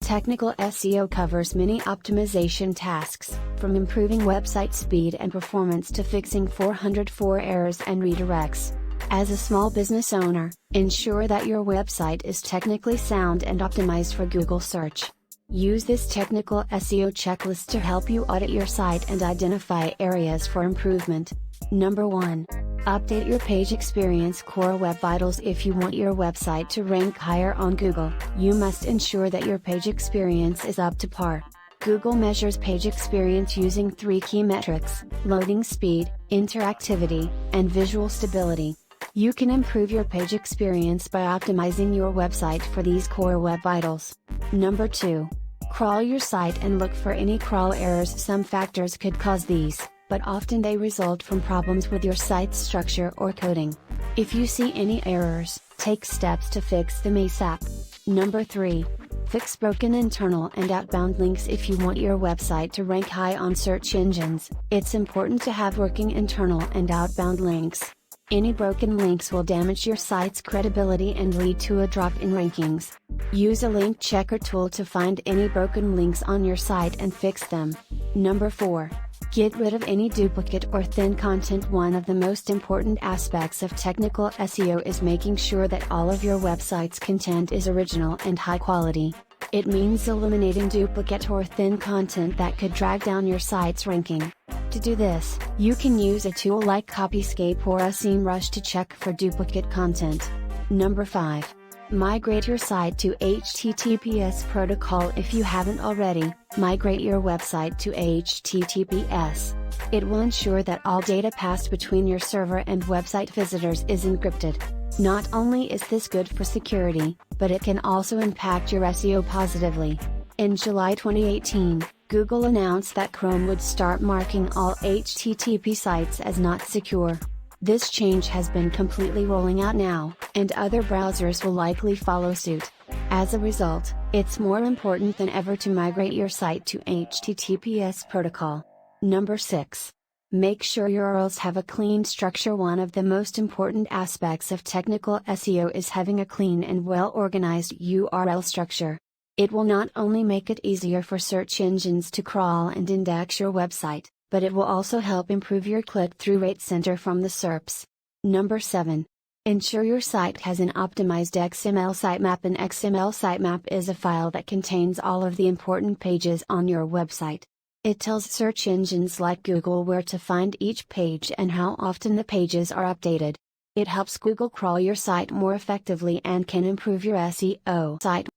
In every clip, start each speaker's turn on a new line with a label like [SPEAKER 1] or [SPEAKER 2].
[SPEAKER 1] Technical SEO covers many optimization tasks, from improving website speed and performance to fixing 404 errors and redirects. As a small business owner, ensure that your website is technically sound and optimized for Google search. Use this technical SEO checklist to help you audit your site and identify areas for improvement. Number 1. Update your page experience core web vitals. If you want your website to rank higher on Google, you must ensure that your page experience is up to par. Google measures page experience using 3 key metrics: loading speed, interactivity, and visual stability. You can improve your page experience by optimizing your website for these core web vitals. Number 2. Crawl your site and look for any crawl errors. Some factors could cause these, but often they result from problems with your site's structure or coding. If you see any errors, take steps to fix them ASAP. Number 3. Fix broken internal and outbound links. If you want your website to rank high on search engines, it's important to have working internal and outbound links. Any broken links will damage your site's credibility and lead to a drop in rankings. Use a link checker tool to find any broken links on your site and fix them. Number 4. Get rid of any duplicate or thin content. One of the most important aspects of technical SEO is making sure that all of your website's content is original and high quality. It means eliminating duplicate or thin content that could drag down your site's ranking. To do this, you can use a tool like Copyscape or a SEMrush to check for duplicate content. Number 5. Migrate your site to HTTPS protocol. If you haven't already, migrate your website to HTTPS. It will ensure that all data passed between your server and website visitors is encrypted. Not only is this good for security, but it can also impact your SEO positively. In July 2018, Google announced that Chrome would start marking all HTTP sites as not secure. This change has been completely rolling out now, and other browsers will likely follow suit. As a result, it's more important than ever to migrate your site to HTTPS protocol. Number 6. Make sure URLs have a clean structure. One of the most important aspects of technical SEO is having a clean and well-organized URL structure. It will not only make it easier for search engines to crawl and index your website, but it will also help improve your click-through rate center from the SERPs. Number 7. Ensure your site has an optimized XML sitemap. An XML sitemap is a file that contains all of the important pages on your website. It tells search engines like Google where to find each page and how often the pages are updated. It helps Google crawl your site more effectively and can improve your SEO site.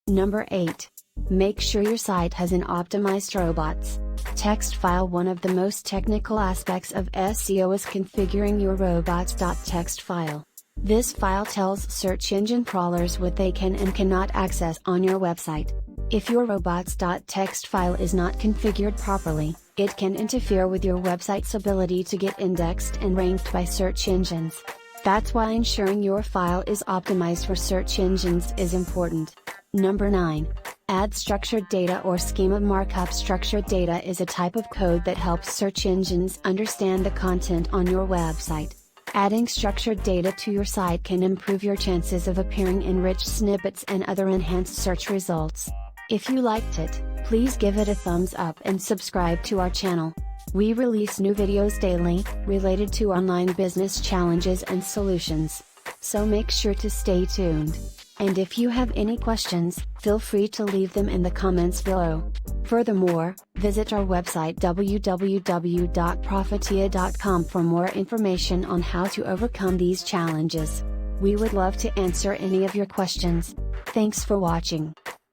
[SPEAKER 1] Number 8. Make sure your site has an optimized robots text file. One of the most technical aspects of SEO is configuring your robots.txt file. This file tells search engine crawlers what they can and cannot access on your website. If your robots.txt file is not configured properly, it can interfere with your website's ability to get indexed and ranked by search engines. That's why ensuring your file is optimized for search engines is important. Number 9. Add structured data or schema markup. Structured data is a type of code that helps search engines understand the content on your website. Adding structured data to your site can improve your chances of appearing in rich snippets and other enhanced search results. If you liked it, please give it a thumbs up and subscribe to our channel. We release new videos daily, related to online business challenges and solutions. So make sure to stay tuned. And if you have any questions, feel free to leave them in the comments below. Furthermore, visit our website www.profitiya.com for more information on how to overcome these challenges. We would love to answer any of your questions. Thanks for watching.